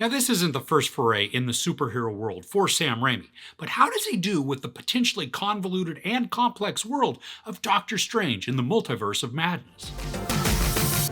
Now, this isn't the first foray in the superhero world for Sam Raimi, but how does he do with the potentially convoluted and complex world of Doctor Strange in the Multiverse of Madness?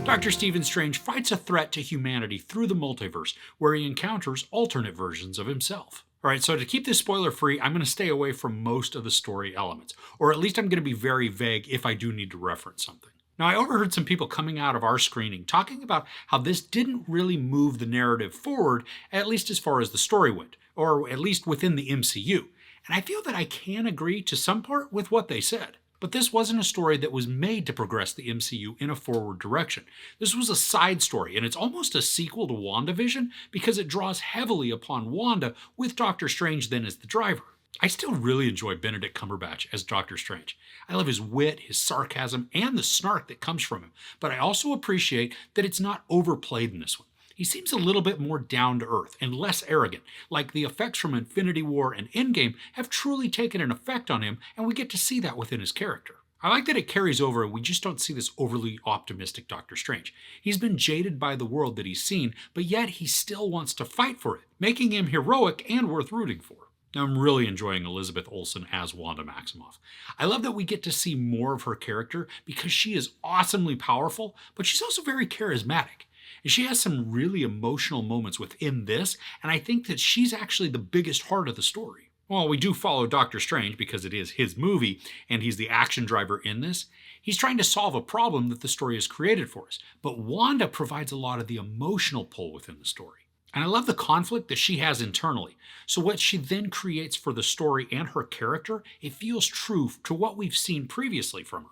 Dr. Stephen Strange fights a threat to humanity through the multiverse, where he encounters alternate versions of himself. Alright, so to keep this spoiler free, I'm going to stay away from most of the story elements, or at least I'm going to be very vague if I do need to reference something. Now, I overheard some people coming out of our screening talking about how this didn't really move the narrative forward, at least as far as the story went, or at least within the MCU. And I feel that I can agree to some part with what they said. But this wasn't a story that was made to progress the MCU in a forward direction. This was a side story, and it's almost a sequel to WandaVision because it draws heavily upon Wanda, with Doctor Strange then as the driver. I still really enjoy Benedict Cumberbatch as Doctor Strange. I love his wit, his sarcasm, and the snark that comes from him, but I also appreciate that it's not overplayed in this one. He seems a little bit more down to earth and less arrogant, like the effects from Infinity War and Endgame have truly taken an effect on him, and we get to see that within his character. I like that it carries over and we just don't see this overly optimistic Doctor Strange. He's been jaded by the world that he's seen, but yet he still wants to fight for it, making him heroic and worth rooting for. Now, I'm really enjoying Elizabeth Olsen as Wanda Maximoff. I love that we get to see more of her character because she is awesomely powerful, but she's also very charismatic. And she has some really emotional moments within this, and I think that she's actually the biggest heart of the story. While we do follow Doctor Strange because it is his movie and he's the action driver in this, he's trying to solve a problem that the story has created for us. But Wanda provides a lot of the emotional pull within the story. And I love the conflict that she has internally. So what she then creates for the story and her character, it feels true to what we've seen previously from her.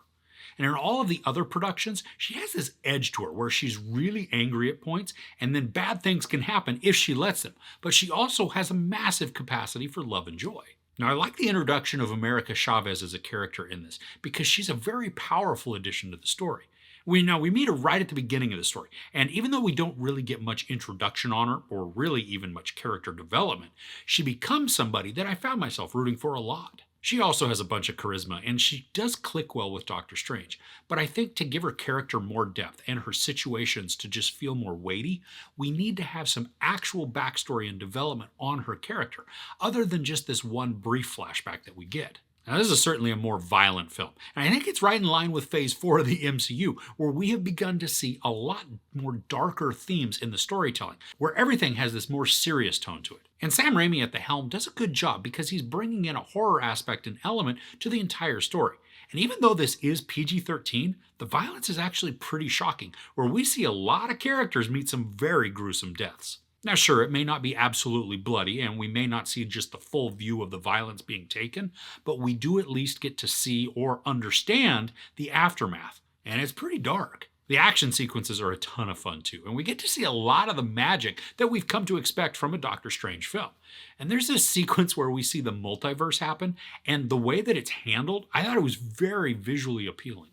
And in all of the other productions, she has this edge to her where she's really angry at points, and then bad things can happen if she lets them. But she also has a massive capacity for love and joy. Now, I like the introduction of America Chavez as a character in this, because she's a very powerful addition to the story. We meet her right at the beginning of the story, and even though we don't really get much introduction on her, or really even much character development, she becomes somebody that I found myself rooting for a lot. She also has a bunch of charisma, and she does click well with Doctor Strange, but I think to give her character more depth and her situations to just feel more weighty, we need to have some actual backstory and development on her character, other than just this one brief flashback that we get. Now, this is certainly a more violent film, and I think it's right in line with Phase 4 of the MCU, where we have begun to see a lot more darker themes in the storytelling, where everything has this more serious tone to it. And Sam Raimi at the helm does a good job because he's bringing in a horror aspect and element to the entire story. And even though this is PG-13, the violence is actually pretty shocking, where we see a lot of characters meet some very gruesome deaths. Now sure, it may not be absolutely bloody, and we may not see just the full view of the violence being taken, but we do at least get to see or understand the aftermath, and it's pretty dark. The action sequences are a ton of fun too, and we get to see a lot of the magic that we've come to expect from a Doctor Strange film. And there's this sequence where we see the multiverse happen, and the way that it's handled, I thought it was very visually appealing.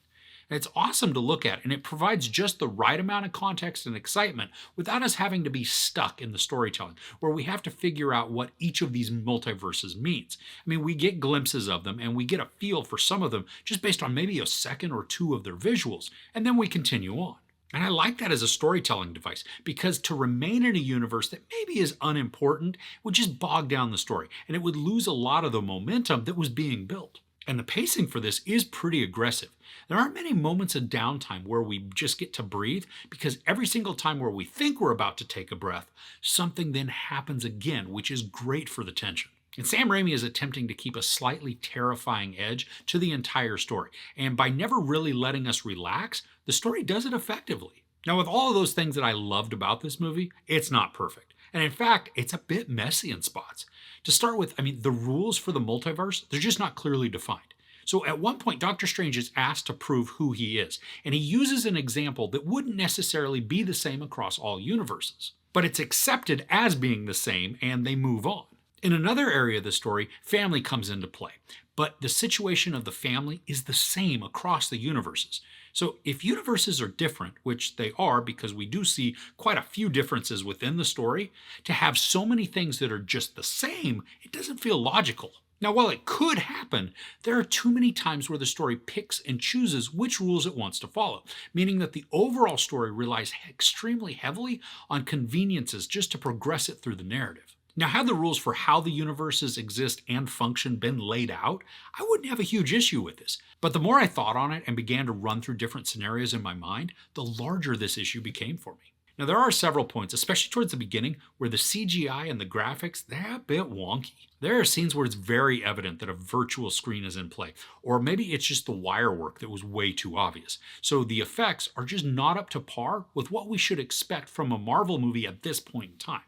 And it's awesome to look at, and it provides just the right amount of context and excitement without us having to be stuck in the storytelling, where we have to figure out what each of these multiverses means. I mean, we get glimpses of them, and we get a feel for some of them just based on maybe a second or two of their visuals, and then we continue on. And I like that as a storytelling device, because to remain in a universe that maybe is unimportant would just bog down the story, and it would lose a lot of the momentum that was being built. And the pacing for this is pretty aggressive. There aren't many moments of downtime where we just get to breathe, because every single time where we think we're about to take a breath, something then happens again, which is great for the tension. And Sam Raimi is attempting to keep a slightly terrifying edge to the entire story, and by never really letting us relax, the story does it effectively. Now, with all of those things that I loved about this movie, it's not perfect. And in fact, it's a bit messy in spots. To start with, the rules for the multiverse, they're just not clearly defined. So at one point, Doctor Strange is asked to prove who he is, and he uses an example that wouldn't necessarily be the same across all universes. But it's accepted as being the same, and they move on. In another area of the story, family comes into play, but the situation of the family is the same across the universes. So if universes are different, which they are because we do see quite a few differences within the story, to have so many things that are just the same, it doesn't feel logical. Now, while it could happen, there are too many times where the story picks and chooses which rules it wants to follow, meaning that the overall story relies extremely heavily on conveniences just to progress it through the narrative. Now, had the rules for how the universes exist and function been laid out, I wouldn't have a huge issue with this. But the more I thought on it and began to run through different scenarios in my mind, the larger this issue became for me. Now, there are several points, especially towards the beginning, where the CGI and the graphics, they're a bit wonky. There are scenes where it's very evident that a virtual screen is in play, or maybe it's just the wire work that was way too obvious. So the effects are just not up to par with what we should expect from a Marvel movie at this point in time.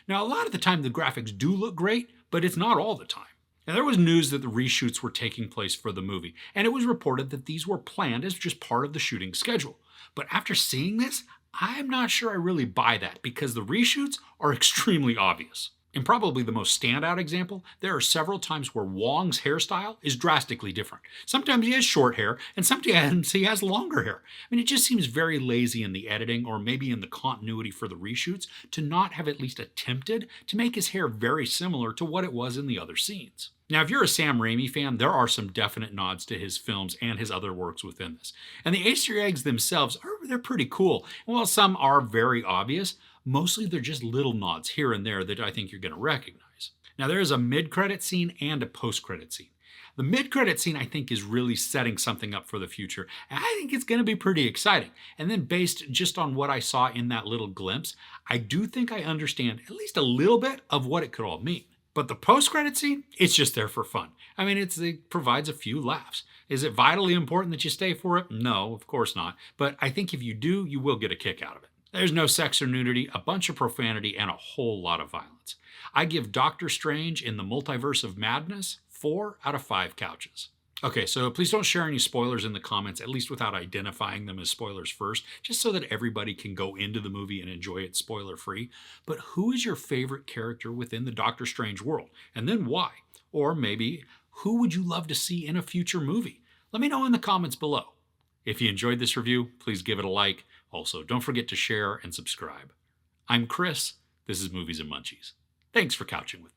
Now, a lot of the time the graphics do look great, but it's not all the time. Now, there was news that the reshoots were taking place for the movie, and it was reported that these were planned as just part of the shooting schedule. But after seeing this, I'm not sure I really buy that because the reshoots are extremely obvious. In probably the most standout example, there are several times where Wong's hairstyle is drastically different. Sometimes he has short hair, and sometimes he has longer hair. I mean, it just seems very lazy in the editing or maybe in the continuity for the reshoots to not have at least attempted to make his hair very similar to what it was in the other scenes. Now, if you're a Sam Raimi fan, there are some definite nods to his films and his other works within this. And the Easter eggs themselves, they're pretty cool. And while some are very obvious, mostly they're just little nods here and there that I think you're going to recognize. Now, there is a mid-credit scene and a post-credit scene. The mid-credit scene, I think, is really setting something up for the future. And I think it's going to be pretty exciting. And then based just on what I saw in that little glimpse, I do think I understand at least a little bit of what it could all mean. But the post-credit scene, it's just there for fun. I mean, it provides a few laughs. Is it vitally important that you stay for it? No, of course not. But I think if you do, you will get a kick out of it. There's no sex or nudity, a bunch of profanity, and a whole lot of violence. I give Doctor Strange in the Multiverse of Madness 4 out of 5 couches. Okay, so please don't share any spoilers in the comments, at least without identifying them as spoilers first, just so that everybody can go into the movie and enjoy it spoiler-free. But who is your favorite character within the Doctor Strange world? And then why? Or maybe, who would you love to see in a future movie? Let me know in the comments below. If you enjoyed this review, please give it a like. Also, don't forget to share and subscribe. I'm Chris. This is Movies and Munchies. Thanks for couching with me.